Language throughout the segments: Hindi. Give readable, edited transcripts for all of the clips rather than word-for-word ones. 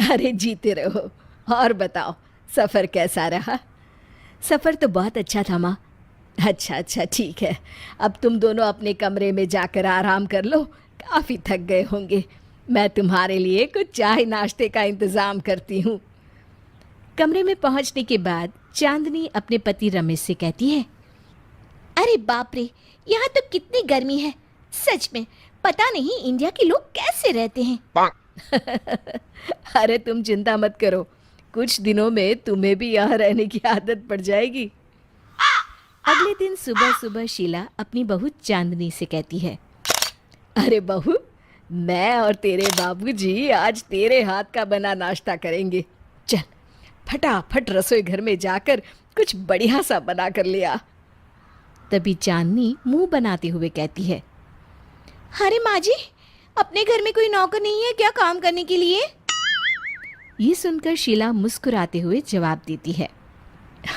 अरे जीते रहो। और बताओ, सफ़र कैसा रहा? सफ़र तो बहुत अच्छा था माँ। अच्छा अच्छा, ठीक है। अब तुम दोनों अपने कमरे में जाकर आराम कर लो, काफ़ी थक गए होंगे। मैं तुम्हारे लिए कुछ चाय नाश्ते का इंतज़ाम करती हूँ। कमरे में पहुँचने के बाद चांदनी अपने पति रमेश से कहती है, अरे बाप रे, यहाँ तो कितनी गर्मी है। सच में पता नहीं इंडिया के लोग कैसे रहते हैं। अरे तुम चिंता मत करो, कुछ दिनों में तुम्हें भी यहाँ रहने की आदत पड़ जाएगी। अगले दिन सुबह सुबह शीला अपनी बहू चांदनी से कहती है, अरे बहू, मैं और तेरे बाबूजी आज तेरे हाथ का बना नाश्ता करेंगे। चल फटाफट रसोई घर में जाकर कुछ बढ़िया सा बना कर ले आ। तभी चांदनी मुंह बनाते हुए कहती है, अरे माँ जी, अपने घर में कोई नौकर नहीं है क्या काम करने के लिए? ये सुनकर शीला मुस्कुराते हुए जवाब देती है,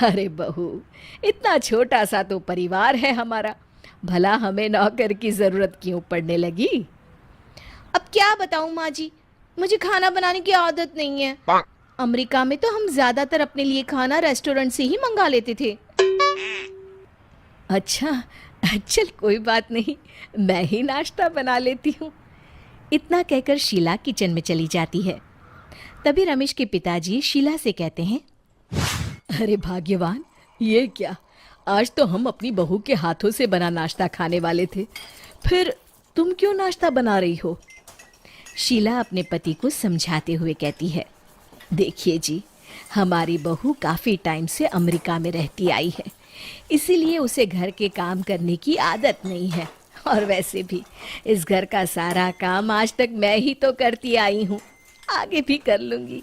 अरे बहू, इतना छोटा सा तो परिवार है हमारा, भला हमें नौकर की ज़रूरत क्यों पड़ने लगी? अब क्या बताऊँ माँ जी, मुझे खाना बनाने की आदत नहीं है। अमेरिका में तो हम ज़्यादातर अपने लिए खाना रेस्टोरेंट से ही मंगा लेते थे। अच्छा, चल कोई बात नहीं, मैं ही नाश्ता बना लेती हूँ। इतना कहकर शीला किचन में चली जाती है। तभी रमेश के पिताजी शीला से कहते हैं, अरे भाग्यवान, ये क्या, आज तो हम अपनी बहू के हाथों से बना नाश्ता खाने वाले थे, फिर तुम क्यों नाश्ता बना रही हो? शीला अपने पति को समझाते हुए कहती है, देखिए जी, हमारी बहू काफ़ी टाइम से अमेरिका में रहती आई है, इसीलिए उसे घर के काम करने की आदत नहीं है। और वैसे भी इस घर का सारा काम आज तक मैं ही तो करती आई हूँ, आगे भी कर लूँगी।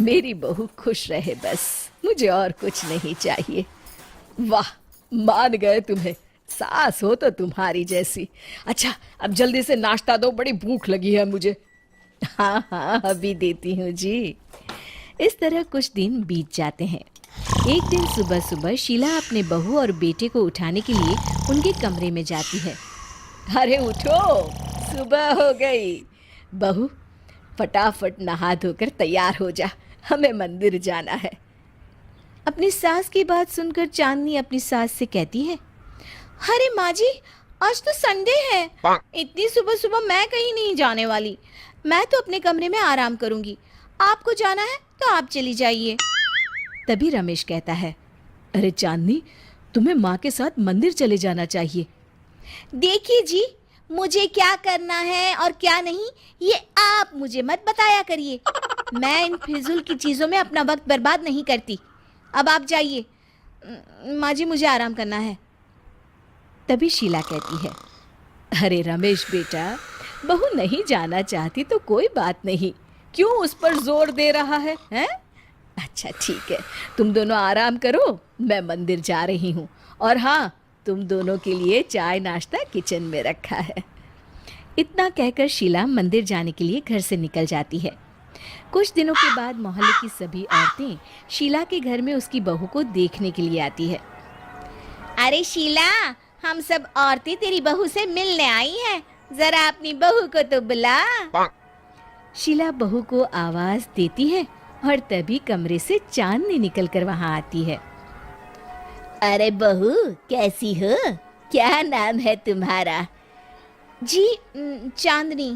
मेरी बहू खुश रहे बस, मुझे और कुछ नहीं चाहिए। वाह, मान गए तुम्हें, सास हो तो तुम्हारी जैसी। अच्छा, अब जल्दी से नाश्ता दो, बड़ी भूख लगी है मुझे। हाँ हाँ, अभी देती हूँ जी। इस तरह कुछ दिन बीत जाते हैं। एक दिन सुबह सुबह शीला अपने बहू और बेटे को उठाने के लिए उनके कमरे में जाती है। अरे उठो, सुबह हो गई। बहू, फटाफट नहा धोकर तैयार हो जा, हमें मंदिर जाना है। अपनी सास की बात सुनकर चांदनी अपनी सास से कहती है, अरे माँ जी, आज तो संडे है, इतनी सुबह सुबह मैं कहीं नहीं जाने वाली। मैं तो अपने कमरे में आराम करूंगी। आपको जाना है तो आप चली जाइए। तभी रमेश कहता है, अरे चांदनी, तुम्हें माँ के साथ मंदिर चले जाना चाहिए। देखिए जी, मुझे क्या करना है और क्या नहीं ये आप मुझे मत बताया करिए। मैं इन फिजूल की चीज़ों में अपना वक्त बर्बाद नहीं करती। अब आप जाइए। माँ जी, मुझे आराम करना है। तभी शीला कहती है, अरे रमेश बेटा, बहू नहीं जाना चाहती तो कोई बात नहीं, क्यों उस पर जोर दे रहा है, हैं? अच्छा ठीक है, तुम दोनों आराम करो, मैं मंदिर जा रही हूँ। और हाँ, तुम दोनों के लिए चाय नाश्ता किचन में रखा है। इतना कहकर शीला मंदिर जाने के लिए घर से निकल जाती है। कुछ दिनों के बाद मोहल्ले की सभी औरतें शीला के घर में उसकी बहू को देखने के लिए आती है। अरे शीला, हम सब औरतें तेरी बहू से मिलने आई हैं, जरा अपनी बहू को तो बुला। शीला बहू को आवाज देती है और तभी कमरे से चांदनी निकलकर वहां आती है। अरे बहू, कैसी हो? क्या नाम है तुम्हारा? जी चांदनी।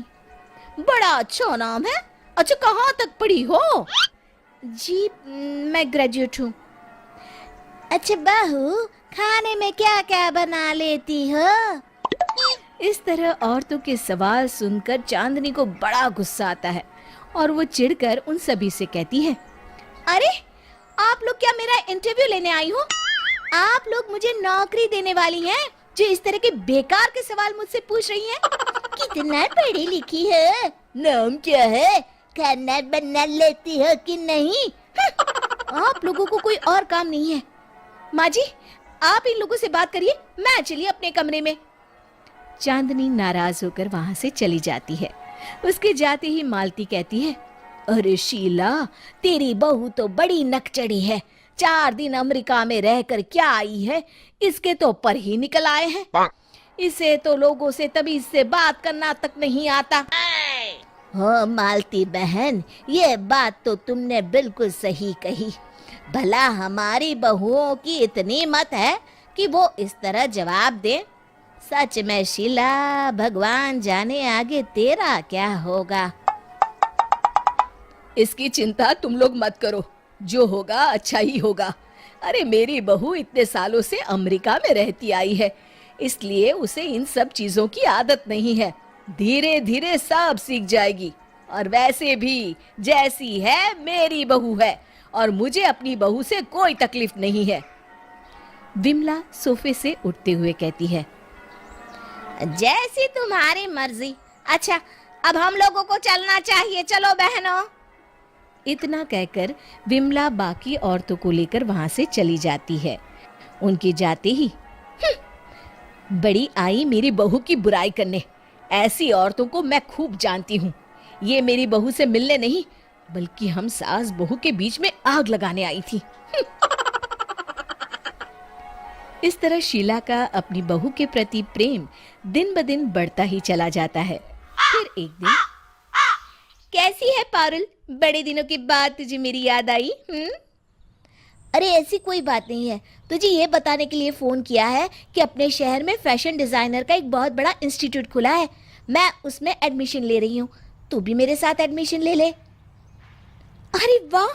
बड़ा अच्छा नाम है। अच्छा, कहाँ तक पढ़ी हो? जी मैं ग्रेजुएट हूँ। अच्छा बहू, खाने में क्या क्या बना लेती हो? इस तरह औरतों के सवाल सुनकर चांदनी को बड़ा गुस्सा आता है और वो चिढ़कर उन सभी से कहती है, अरे आप लोग क्या मेरा इंटरव्यू लेने आई हो? आप लोग मुझे नौकरी देने वाली हैं जो इस तरह के बेकार के सवाल मुझसे पूछ रही हैं? कितना पढ़ी लिखी है? नाम क्या है? खाना बना लेती हो कि नहीं? आप लोगों को कोई और काम नहीं है। माँ जी, आप इन लोगों से बात करिए, मैं चली अपने कमरे में। चांदनी नाराज होकर वहां से चली जाती है। उसके जाते ही मालती कहती है, अरे शीला, तेरी बहू तो बड़ी नकचड़ी है। 4 दिन अमेरिका में रहकर क्या आई है, इसके तो पर ही निकल आए हैं। इसे तो लोगों से तमीज से बात करना तक नहीं आता। हो मालती बहन, ये बात तो तुमने बिल्कुल सही कही। भला हमारी बहुओं की इतनी मत है कि वो इस तरह जवाब दे। सच में शीला, भगवान जाने आगे तेरा क्या होगा। इसकी चिंता तुम लोग मत करो, जो होगा अच्छा ही होगा। अरे मेरी बहू इतने सालों से अमेरिका में रहती आई है, इसलिए उसे इन सब चीजों की आदत नहीं है। धीरे धीरे सब सीख जाएगी। और वैसे भी जैसी है मेरी बहू है, और मुझे अपनी बहू से कोई तकलीफ नहीं है। विमला सोफे से उठते हुए कहती है, जैसी तुम्हारी मर्जी। अच्छा, अब हम लोगों को चलना चाहिए, चलो बहनों। इतना कहकर विमला बाकी औरतों को लेकर वहां से चली जाती है। उनके जाते ही बड़ी आई मेरी बहू की बुराई करने। ऐसी औरतों को मैं खूब जानती हूँ। ये मेरी बहू से मिलने नहीं, बल्कि हम सास बहू के बीच में आग लगाने आई थी। इस तरह शीला का अपनी बहू के प्रति प्रेम दिन ब दिन बढ़ता ही चला जाता है। फिर एक दिन, कैसी है पारुल? बड़े दिनों के बाद तुझे मेरी याद आई? अरे ऐसी कोई बात नहीं है। तुझे ये बताने के लिए फोन किया है कि अपने शहर में फैशन डिजाइनर का एक बहुत बड़ा इंस्टीट्यूट खुला है। मैं उसमें एडमिशन ले रही हूँ, तू भी मेरे साथ एडमिशन ले ले। अरे वाह,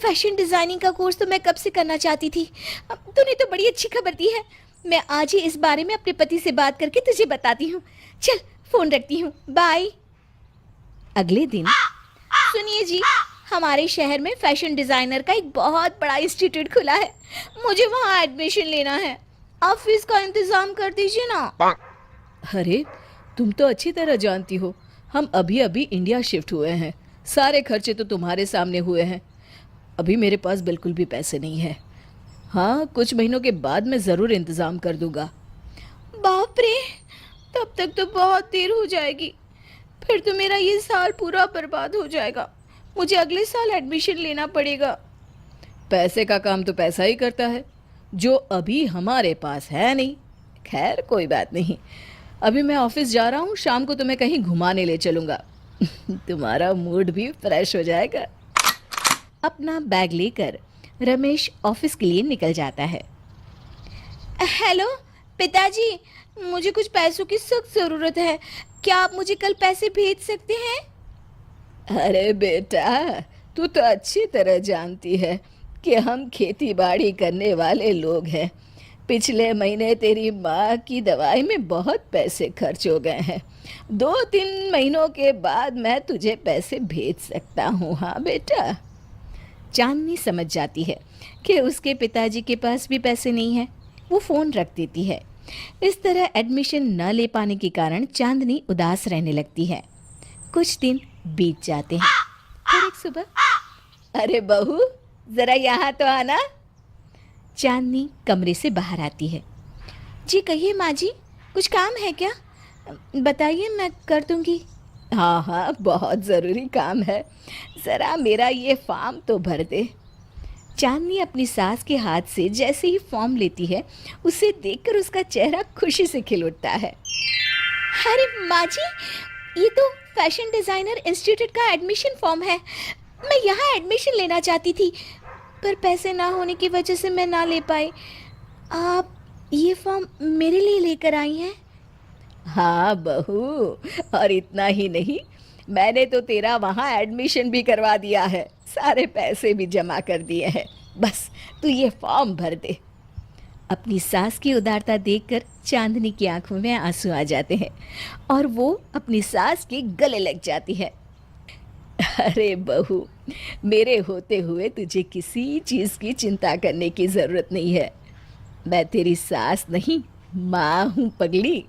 फैशन डिजाइनिंग का कोर्स तो मैं कब से करना चाहती थी। तूने तो बड़ी अच्छी खबर दी है। मैं आज ही इस बारे में अपने पति से बात करके तुझे बताती हूँ। चल फोन रखती हूँ, बाय। अगले दिन, सुनिए जी, हमारे शहर में फैशन डिजाइनर का एक बहुत बड़ा इंस्टीट्यूट खुला है। मुझे वहाँ एडमिशन लेना है। आप फीस का इंतजाम कर दीजिए ना। अरे तुम तो अच्छी तरह जानती हो, हम अभी अभी इंडिया शिफ्ट हुए हैं। सारे खर्चे तो तुम्हारे सामने हुए हैं। अभी मेरे पास बिल्कुल भी पैसे नहीं है। हाँ, कुछ महीनों के बाद मैं ज़रूर इंतज़ाम कर दूंगा। बाप रे, तब तक तो बहुत देर हो जाएगी। फिर तो मेरा ये साल पूरा बर्बाद हो जाएगा। मुझे अगले साल एडमिशन लेना पड़ेगा। पैसे का काम तो पैसा ही करता है, जो अभी हमारे पास है नहीं। खैर कोई बात नहीं, अभी मैं ऑफिस जा रहा हूँ, शाम को तुम्हें कहीं घुमाने ले चलूँगा। तुम्हारा मूड भी फ्रेश हो जाएगा। अपना बैग लेकर रमेश ऑफिस के लिए निकल जाता है। हेलो पिताजी, मुझे कुछ पैसों की सख्त ज़रूरत है। क्या आप मुझे कल पैसे भेज सकते हैं? अरे बेटा, तू तो अच्छी तरह जानती है कि हम खेती बाड़ी करने वाले लोग हैं। पिछले महीने तेरी माँ की दवाई में बहुत पैसे खर्च हो गए हैं। 2-3 महीनों के बाद मैं तुझे पैसे भेज सकता हूँ। हाँ बेटा। चांदनी समझ जाती है कि उसके पिताजी के पास भी पैसे नहीं है। वो फ़ोन रख देती है। इस तरह एडमिशन न ले पाने के कारण चांदनी उदास रहने लगती है। कुछ दिन बीत जाते हैं। फिर एक सुबह, अरे बहू, ज़रा यहाँ तो आना। चांदनी कमरे से बाहर आती है। जी कहिए माँ जी, कुछ काम है क्या? बताइए, मैं कर दूंगी। हाँ हाँ, बहुत ज़रूरी काम है। ज़रा मेरा ये फॉर्म तो भर दे। चांदनी अपनी सास के हाथ से जैसे ही फॉर्म लेती है, उसे देखकर उसका चेहरा खुशी से खिल उठता है। अरे माँ जी, ये तो फैशन डिज़ाइनर इंस्टीट्यूट का एडमिशन फॉर्म है। मैं यहाँ एडमिशन लेना चाहती थी, पर पैसे ना होने की वजह से मैं ना ले पाई। आप ये फॉर्म मेरे लिए लेकर आई हैं? हाँ बहू, और इतना ही नहीं, मैंने तो तेरा वहाँ एडमिशन भी करवा दिया है। सारे पैसे भी जमा कर दिए हैं। बस तू ये फॉर्म भर दे। अपनी सास की उदारता देखकर चांदनी की आंखों में आंसू आ जाते हैं और वो अपनी सास के गले लग जाती है। अरे बहू, मेरे होते हुए तुझे किसी चीज़ की चिंता करने की ज़रूरत नहीं है। मैं तेरी सास नहीं, माँ हूँ पगली।